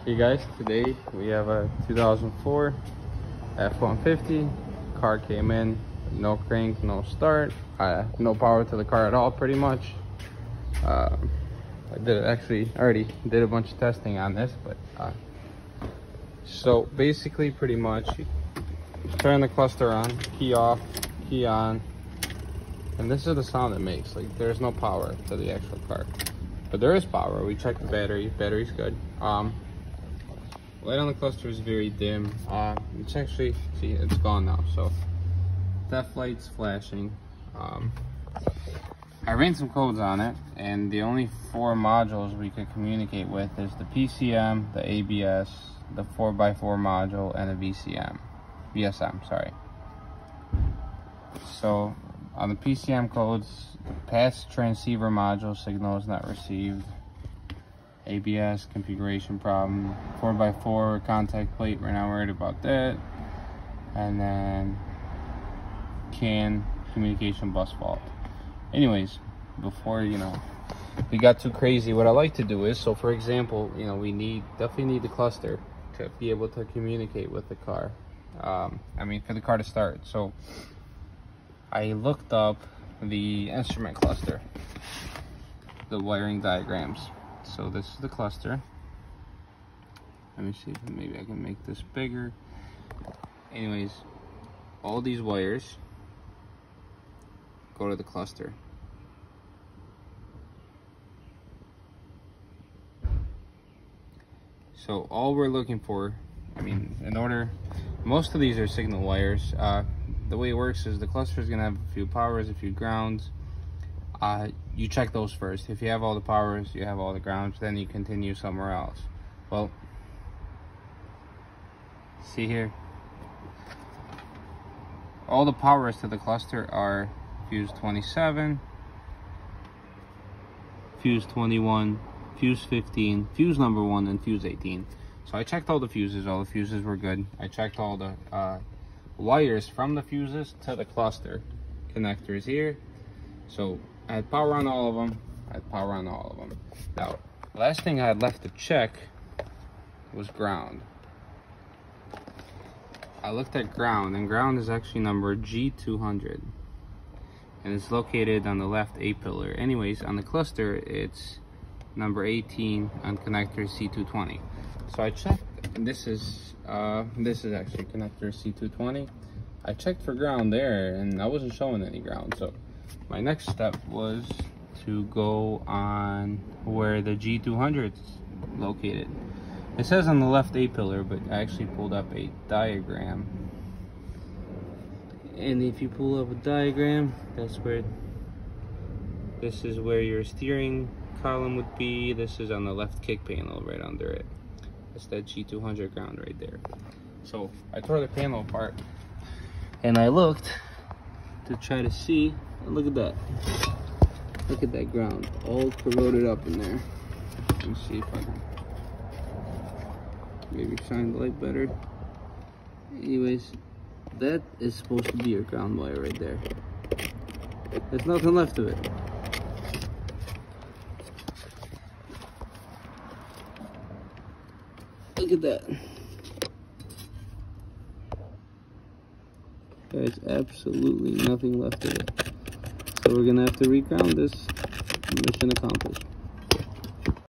Hey guys, today we have a 2004 F-150. Car came in, no crank, no start, no power to the car at all pretty much. I already did a bunch of testing on this, but so basically pretty much you turn the cluster on, key off, key on, and this is the sound it makes. Like, there's no power to the actual car, but there is power. We checked the battery's good. Light on the cluster is very dim. It's actually, see, it's gone now, so that light's flashing. I ran some codes on it, and the only 4 modules we could communicate with is the PCM, the ABS, the 4x4 module, and the VSM, sorry. So on the PCM codes, past transceiver module signal is not received. ABS configuration problem, 4x4 contact plate, we're not worried about that. And then CAN communication bus fault. Anyways, before we got too crazy, what I like to do is, so for example, we definitely need the cluster to be able to communicate with the car. For the car to start. So I looked up the instrument cluster, the wiring diagrams. So this is the cluster. Let me see if maybe I can make this bigger. Anyways, all these wires go to the cluster. So all we're looking for, most of these are signal wires. The way it works is the cluster is gonna have a few powers, a few grounds. You check those first. If you have all the powers, you have all the grounds, then you continue somewhere else. Well, see here, all the powers to the cluster are fuse 27, fuse 21, fuse 15, fuse number 1, and fuse 18. So I checked all the fuses were good. I checked all the wires from the fuses to the cluster connectors here. So I had power on all of them. Now, last thing I had left to check was ground. I looked at ground, and ground is actually number G200. And it's located on the left A pillar. Anyways, on the cluster, it's number 18 on connector C220. So I checked, and this is actually connector C220. I checked for ground there, and I wasn't showing any ground. So my next step was to go on where the G200 is located. It says on the left A pillar, but I actually pulled up a diagram. And if you pull up a diagram, this is where your steering column would be. This is on the left kick panel right under it. That's that G200 ground right there. So I tore the panel apart and I looked to try to see. Look at that. Look at that ground, all corroded up in there. Let me see if I can maybe shine the light better. Anyways, that is supposed to be your ground wire right there. There's nothing left of it. Look at that. There's absolutely nothing left of it. So we're gonna have to reground this. Mission accomplished.